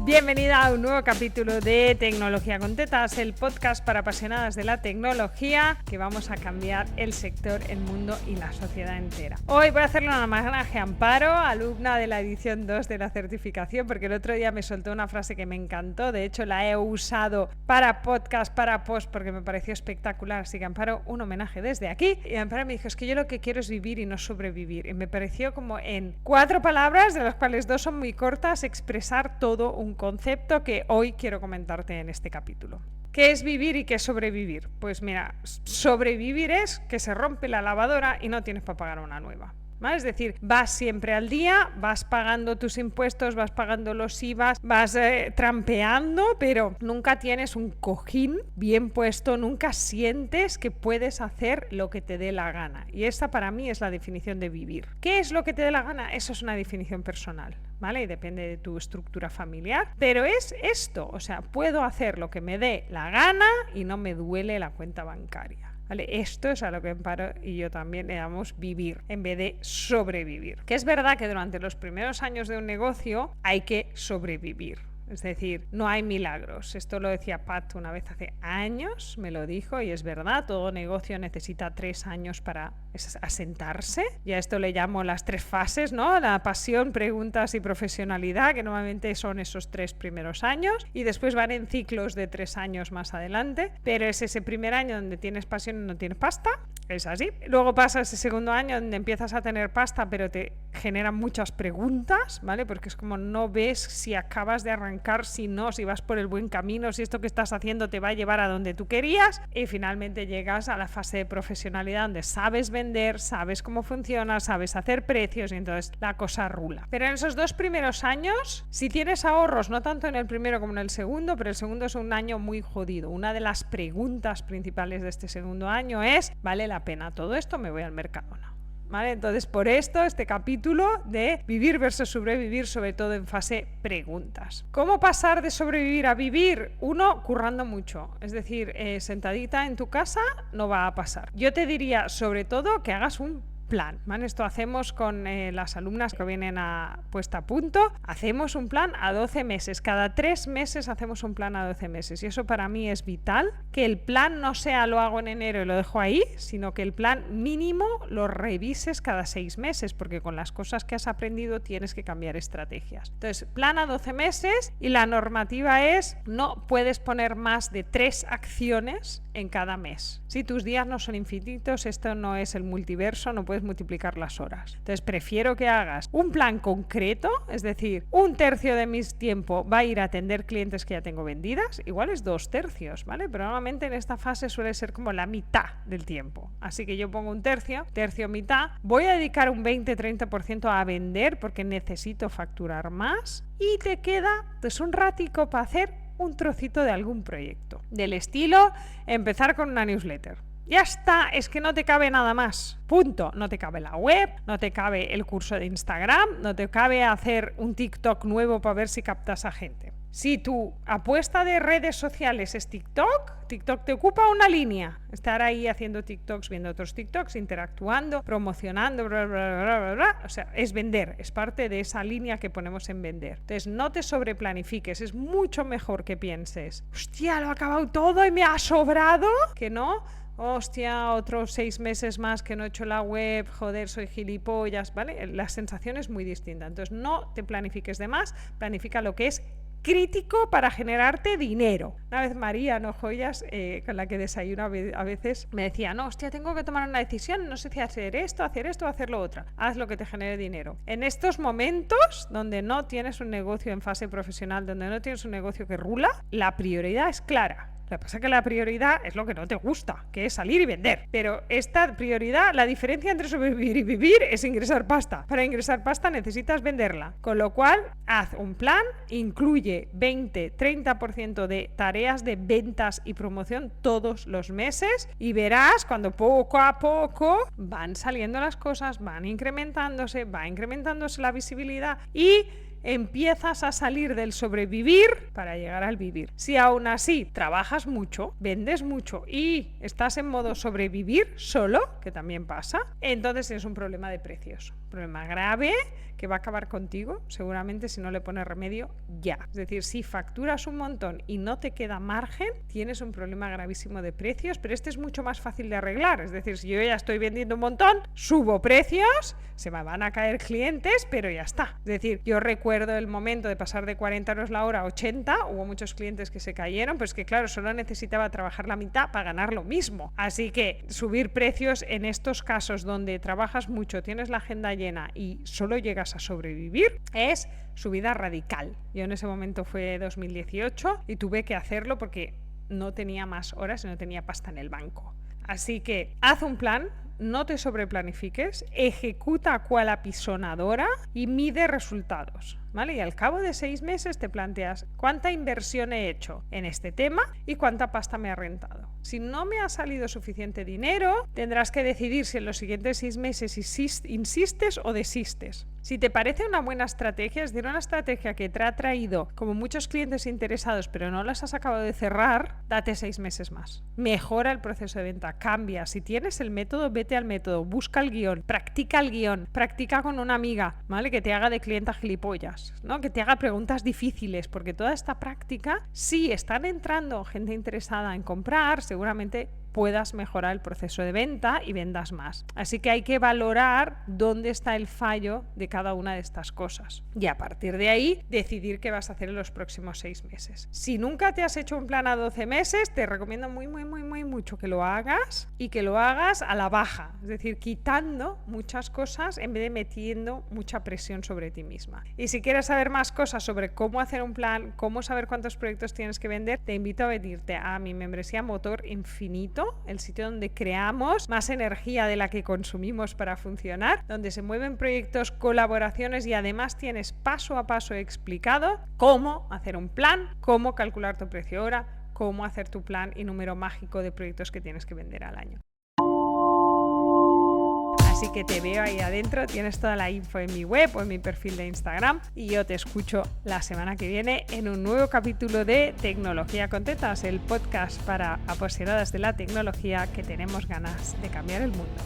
Bienvenida a un nuevo capítulo de Tecnología con Tetas, el podcast para apasionadas de la tecnología, que vamos a cambiar el sector, el mundo y la sociedad entera. Hoy voy a hacerle un homenaje a Amparo, alumna de la edición 2 de la certificación, porque el otro día me soltó una frase que me encantó. De hecho, la he usado para podcast, para post, porque me pareció espectacular. Así que, Amparo, un homenaje desde aquí. Y Amparo me dijo, es que yo lo que quiero es vivir y no sobrevivir. Y me pareció como en 4 palabras, de las cuales 2 son muy cortas, expresar todo un concepto que hoy quiero comentarte en este capítulo. ¿Qué es vivir y qué es sobrevivir? Pues mira, sobrevivir es que se rompe la lavadora y no tienes para pagar una nueva, ¿vale? Es decir, vas siempre al día, vas pagando tus impuestos, vas pagando los IVAs, vas trampeando, pero nunca tienes un cojín bien puesto, nunca sientes que puedes hacer lo que te dé la gana. Y esta para mí es la definición de vivir. ¿Qué es lo que te dé la gana? Eso es una definición personal, ¿vale? Y depende de tu estructura familiar, pero es esto, o sea, puedo hacer lo que me dé la gana y no me duele la cuenta bancaria. ¿Vale? Esto es a lo que Amparo y yo también le damos vivir en vez de sobrevivir. Que es verdad que durante los primeros años de un negocio hay que sobrevivir. Es decir, no hay milagros. Esto lo decía Pat una vez hace años, me lo dijo, y es verdad, todo negocio necesita 3 años para asentarse. Y a esto le llamo las 3 fases, ¿no? La pasión, preguntas y profesionalidad, que normalmente son esos 3 primeros años, y después van en ciclos de 3 años más adelante, pero es ese primer año donde tienes pasión y no tienes pasta, es así. Luego pasa ese segundo año donde empiezas a tener pasta, pero te generan muchas preguntas, ¿vale? Porque es como no ves si acabas de arrancar, si no, si vas por el buen camino, si esto que estás haciendo te va a llevar a donde tú querías, y finalmente llegas a la fase de profesionalidad donde sabes vender, sabes cómo funciona, sabes hacer precios, y entonces la cosa rula. Pero en esos 2 primeros años, si tienes ahorros, no tanto en el primero como en el segundo, pero el segundo es un año muy jodido. Una de las preguntas principales de este segundo año es, ¿vale la pena todo esto? ¿Me voy al Mercadona? ¿Vale? Entonces, por esto, este capítulo de vivir versus sobrevivir, sobre todo en fase preguntas. ¿Cómo pasar de sobrevivir a vivir? Uno, currando mucho. Es decir, sentadita en tu casa no va a pasar. Yo te diría, sobre todo, que hagas un plan, ¿vale? Esto hacemos con las alumnas que vienen a puesta a punto. Hacemos un plan a 12 meses. Cada 3 meses hacemos un plan a 12 meses. Y eso para mí es vital. Que el plan no sea lo hago en enero y lo dejo ahí, sino que el plan mínimo lo revises cada 6 meses, porque con las cosas que has aprendido tienes que cambiar estrategias. Entonces, plan a 12 meses, y la normativa es no puedes poner más de 3 acciones en cada mes. Si tus días no son infinitos, esto no es el multiverso, no puedes multiplicar las horas. Entonces prefiero que hagas un plan concreto, es decir, 1/3 de mi tiempo va a ir a atender clientes que ya tengo vendidas, igual es 2/3, ¿vale? Pero normalmente en esta fase suele ser como la mitad del tiempo. Así que yo pongo 1/3, tercio mitad, voy a dedicar un 20-30% a vender porque necesito facturar más, y te queda pues un ratico para hacer un trocito de algún proyecto. Del estilo, empezar con una newsletter. Ya está, es que no te cabe nada más. Punto. No te cabe la web, no te cabe el curso de Instagram, no te cabe hacer un TikTok nuevo para ver si captas a gente. Si tu apuesta de redes sociales es TikTok, TikTok te ocupa una línea. Estar ahí haciendo TikToks, viendo otros TikToks, interactuando, promocionando, bla, bla, bla, bla, bla. O sea, es vender, es parte de esa línea que ponemos en vender. Entonces, no te sobreplanifiques. Es mucho mejor que pienses, hostia, lo he acabado todo y me ha sobrado, que no, hostia, otros 6 meses más que no he hecho la web, joder, soy gilipollas, ¿vale? La sensación es muy distinta. Entonces, no te planifiques de más, planifica lo que es crítico para generarte dinero. Una vez María, no joyas, con la que desayuno a veces, me decía, no, hostia, tengo que tomar una decisión, no sé si hacer esto o hacer lo otro. Haz lo que te genere dinero. En estos momentos donde no tienes un negocio en fase profesional, donde no tienes un negocio que rula, la prioridad es clara. Lo que pasa es que la prioridad es lo que no te gusta, que es salir y vender. Pero esta prioridad, la diferencia entre sobrevivir y vivir es ingresar pasta. Para ingresar pasta necesitas venderla. Con lo cual, haz un plan, incluye 20-30% de tareas de ventas y promoción todos los meses, y verás cuando poco a poco van saliendo las cosas, van incrementándose, va incrementándose la visibilidad y empiezas a salir del sobrevivir para llegar al vivir. Si aún así trabajas mucho, vendes mucho y estás en modo sobrevivir solo, que también pasa, entonces es un problema de precios. problema grave que va a acabar contigo, seguramente si no le pones remedio ya. Es decir, si facturas un montón y no te queda margen, tienes un problema gravísimo de precios, pero este es mucho más fácil de arreglar. Es decir, si yo ya estoy vendiendo un montón, subo precios, se me van a caer clientes, pero ya está. Es decir, yo recuerdo el momento de pasar de 40 euros la hora a 80, hubo muchos clientes que se cayeron, pues que claro, solo necesitaba trabajar la mitad para ganar lo mismo. Así que subir precios en estos casos donde trabajas mucho, tienes la agenda llena y solo llegas a sobrevivir, es subida radical. Yo en ese momento fue 2018 y tuve que hacerlo porque no tenía más horas y no tenía pasta en el banco. Así que haz un plan, no te sobreplanifiques, ejecuta cual apisonadora y mide resultados, ¿vale? Y al cabo de 6 meses te planteas cuánta inversión he hecho en este tema y cuánta pasta me ha rentado. Si no me ha salido suficiente dinero, tendrás que decidir si en los siguientes 6 meses insistes o desistes. Si te parece una buena estrategia, es decir, una estrategia que te ha traído como muchos clientes interesados, pero no las has acabado de cerrar, date 6 meses más. Mejora el proceso de venta, cambia. Si tienes el método, vete al método, busca el guión, practica con una amiga, ¿vale? Que te haga de clienta gilipollas, ¿no? Que te haga preguntas difíciles, porque toda esta práctica, si están entrando gente interesada en comprar, seguramente puedas mejorar el proceso de venta y vendas más. Así que hay que valorar dónde está el fallo de cada una de estas cosas. Y a partir de ahí, decidir qué vas a hacer en los próximos 6 meses. Si nunca te has hecho un plan a 12 meses, te recomiendo muy mucho que lo hagas y que lo hagas a la baja. Es decir, quitando muchas cosas en vez de metiendo mucha presión sobre ti misma. Y si quieres saber más cosas sobre cómo hacer un plan, cómo saber cuántos proyectos tienes que vender, te invito a venirte a mi membresía Motor Infinito, el sitio donde creamos más energía de la que consumimos para funcionar, donde se mueven proyectos, colaboraciones y además tienes paso a paso explicado cómo hacer un plan, cómo calcular tu precio hora, cómo hacer tu plan y número mágico de proyectos que tienes que vender al año. Así que te veo ahí adentro, tienes toda la info en mi web o en mi perfil de Instagram y yo te escucho la semana que viene en un nuevo capítulo de Tecnología con Tetas, el podcast para apasionadas de la tecnología que tenemos ganas de cambiar el mundo.